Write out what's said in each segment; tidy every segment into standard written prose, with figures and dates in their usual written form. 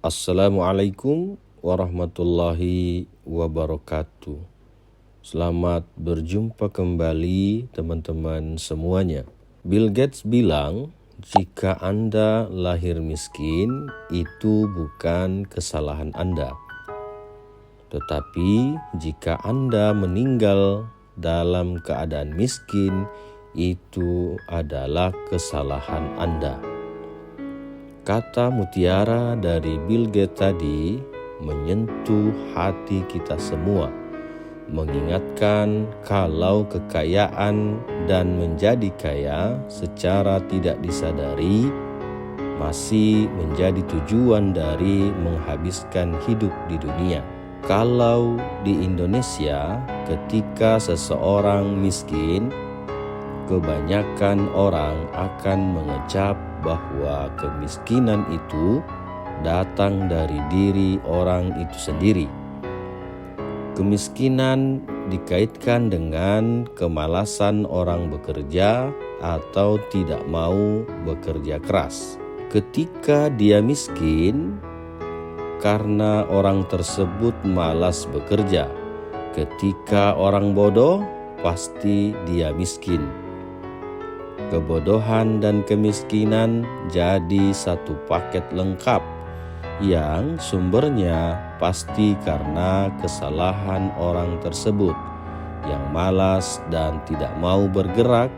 Assalamualaikum warahmatullahi wabarakatuh. Selamat berjumpa kembali teman-teman semuanya. Bill Gates bilang, jika Anda lahir miskin, itu bukan kesalahan Anda. Tetapi jika Anda meninggal dalam keadaan miskin, itu adalah kesalahan Anda. Kata mutiara dari Bill Gates tadi menyentuh hati kita semua, mengingatkan kalau kekayaan dan menjadi kaya secara tidak disadari masih menjadi tujuan dari menghabiskan hidup di dunia. Kalau di Indonesia, ketika seseorang miskin, kebanyakan orang akan mengecap bahwa kemiskinan itu datang dari diri orang itu sendiri. Kemiskinan dikaitkan dengan kemalasan orang bekerja atau tidak mau bekerja keras. Ketika dia miskin, karena orang tersebut malas bekerja. Ketika orang bodoh, pasti dia miskin. Kebodohan dan kemiskinan jadi satu paket lengkap yang sumbernya pasti karena kesalahan orang tersebut yang malas dan tidak mau bergerak,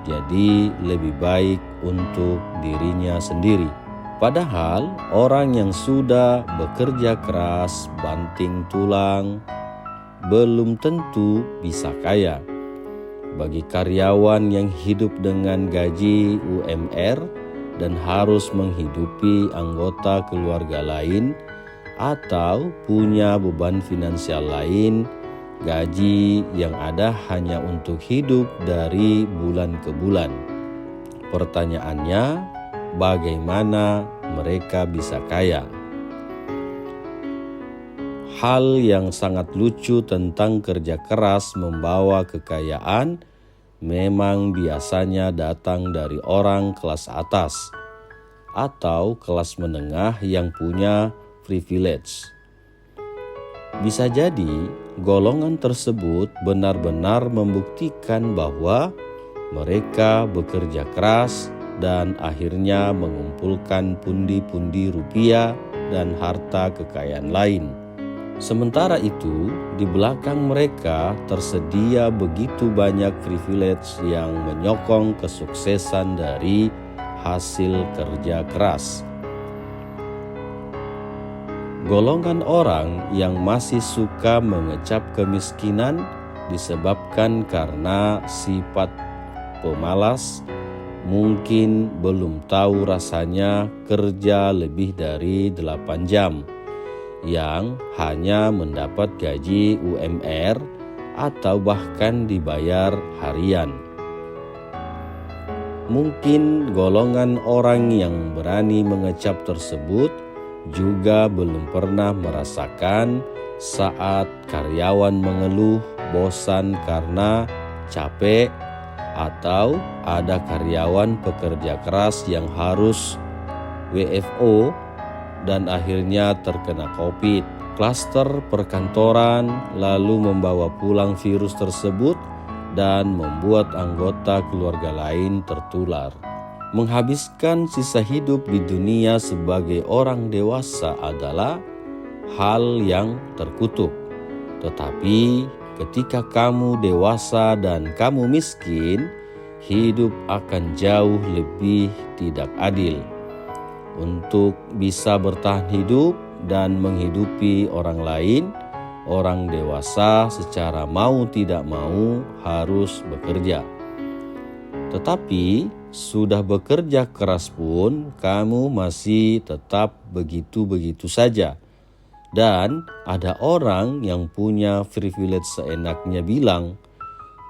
jadi lebih baik untuk dirinya sendiri. Padahal orang yang sudah bekerja keras, banting tulang, belum tentu bisa kaya. Bagi karyawan yang hidup dengan gaji UMR dan harus menghidupi anggota keluarga lain atau punya beban finansial lain, gaji yang ada hanya untuk hidup dari bulan ke bulan. Pertanyaannya, bagaimana mereka bisa kaya? Hal yang sangat lucu tentang kerja keras membawa kekayaan memang biasanya datang dari orang kelas atas atau kelas menengah yang punya privilege. Bisa jadi golongan tersebut benar-benar membuktikan bahwa mereka bekerja keras dan akhirnya mengumpulkan pundi-pundi rupiah dan harta kekayaan lain. Sementara itu, di belakang mereka tersedia begitu banyak privilege yang menyokong kesuksesan dari hasil kerja keras. Golongan orang yang masih suka mengecap kemiskinan disebabkan karena sifat pemalas, mungkin belum tahu rasanya kerja lebih dari 8 jam. Yang hanya mendapat gaji UMR atau bahkan dibayar harian. Mungkin golongan orang yang berani mengecap tersebut juga belum pernah merasakan saat karyawan mengeluh bosan karena capek atau ada karyawan pekerja keras yang harus WFO dan akhirnya terkena COVID. Klaster perkantoran lalu membawa pulang virus tersebut dan membuat anggota keluarga lain tertular. Menghabiskan sisa hidup di dunia sebagai orang dewasa adalah hal yang terkutuk. Tetapi ketika kamu dewasa dan kamu miskin, hidup akan jauh lebih tidak adil. Untuk bisa bertahan hidup dan menghidupi orang lain, orang dewasa secara mau tidak mau harus bekerja. Tetapi sudah bekerja keras pun kamu masih tetap begitu-begitu saja. Dan ada orang yang punya privilege seenaknya bilang,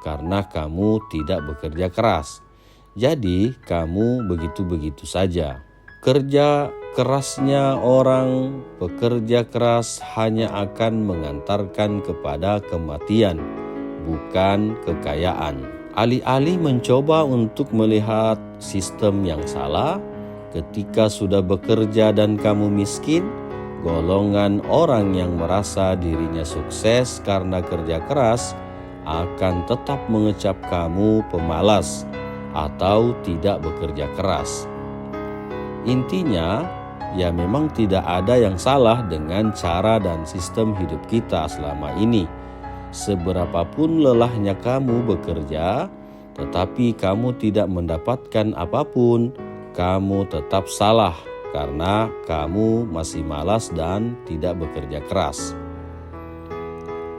karena kamu tidak bekerja keras, jadi kamu begitu-begitu saja. Kerja kerasnya orang pekerja keras hanya akan mengantarkan kepada kematian, bukan kekayaan. Alih-alih mencoba untuk melihat sistem yang salah, ketika sudah bekerja dan kamu miskin, golongan orang yang merasa dirinya sukses karena kerja keras akan tetap mengecap kamu pemalas atau tidak bekerja keras. Intinya, ya memang tidak ada yang salah dengan cara dan sistem hidup kita selama ini. Seberapapun lelahnya kamu bekerja, tetapi kamu tidak mendapatkan apapun, kamu tetap salah karena kamu masih malas dan tidak bekerja keras.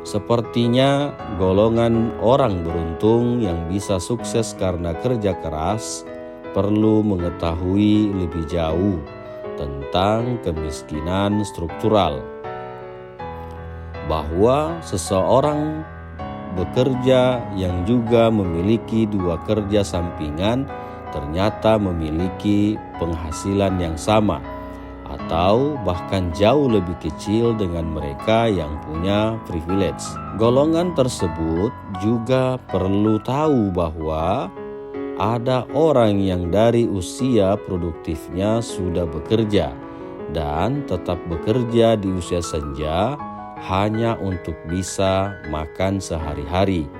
Sepertinya golongan orang beruntung yang bisa sukses karena kerja keras perlu mengetahui lebih jauh tentang kemiskinan struktural. Bahwa seseorang bekerja yang juga memiliki 2 kerja sampingan ternyata memiliki penghasilan yang sama atau bahkan jauh lebih kecil dengan mereka yang punya privilege. Golongan tersebut juga perlu tahu bahwa ada orang yang dari usia produktifnya sudah bekerja dan tetap bekerja di usia senja hanya untuk bisa makan sehari-hari.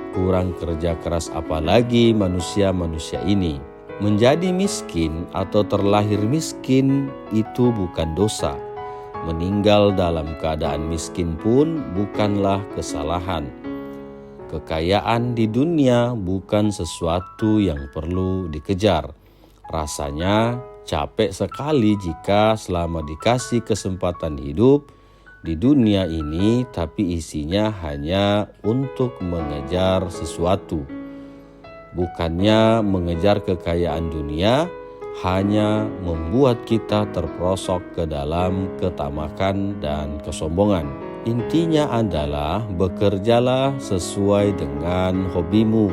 Kurang kerja keras apalagi manusia-manusia ini. Menjadi miskin atau terlahir miskin itu bukan dosa. Meninggal dalam keadaan miskin pun bukanlah kesalahan. Kekayaan di dunia bukan sesuatu yang perlu dikejar. Rasanya capek sekali jika selama dikasih kesempatan hidup di dunia ini, tapi isinya hanya untuk mengejar sesuatu. Bukannya mengejar kekayaan dunia, hanya membuat kita terperosok ke dalam ketamakan dan kesombongan. Intinya adalah bekerjalah sesuai dengan hobimu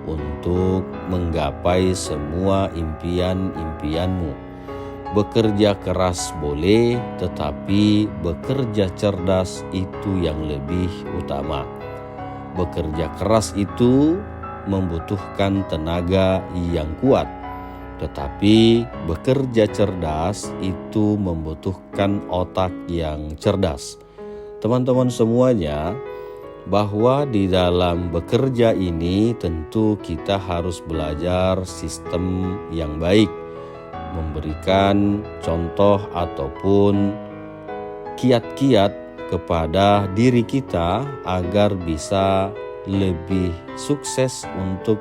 untuk menggapai semua impian-impianmu. Bekerja keras boleh, tetapi bekerja cerdas itu yang lebih utama. Bekerja keras itu membutuhkan tenaga yang kuat, tetapi bekerja cerdas itu membutuhkan otak yang cerdas. Teman-teman semuanya, bahwa di dalam bekerja ini tentu kita harus belajar sistem yang baik, memberikan contoh ataupun kiat-kiat kepada diri kita agar bisa lebih sukses untuk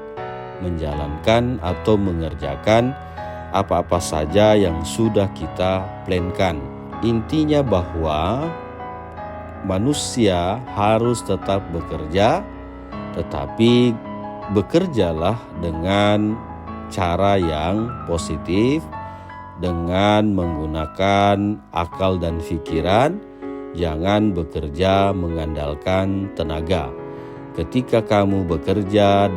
menjalankan atau mengerjakan apa-apa saja yang sudah kita plankan. Intinya bahwa manusia harus tetap bekerja, tetapi bekerjalah dengan cara yang positif, dengan menggunakan akal dan pikiran. Jangan bekerja mengandalkan tenaga. Ketika kamu bekerja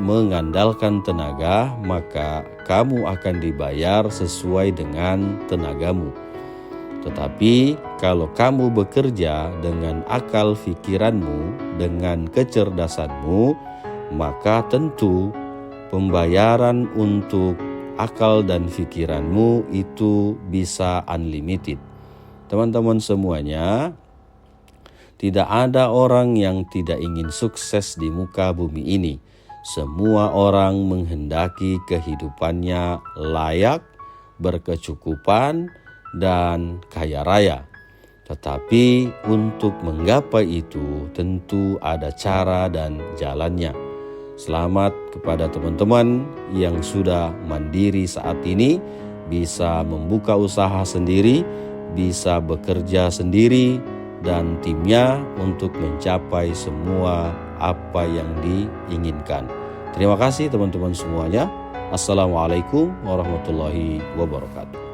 mengandalkan tenaga, maka kamu akan dibayar sesuai dengan tenagamu. Tetapi kalau kamu bekerja dengan akal pikiranmu, dengan kecerdasanmu, maka tentu pembayaran untuk akal dan pikiranmu itu bisa unlimited. Teman-teman semuanya, tidak ada orang yang tidak ingin sukses di muka bumi ini. Semua orang menghendaki kehidupannya layak, berkecukupan, dan kaya raya. Tetapi untuk menggapai itu tentu ada cara dan jalannya. Selamat kepada teman-teman yang sudah mandiri saat ini, bisa membuka usaha sendiri, bisa bekerja sendiri, dan timnya untuk mencapai semua apa yang diinginkan. Terima kasih teman-teman semuanya. Assalamualaikum warahmatullahi wabarakatuh.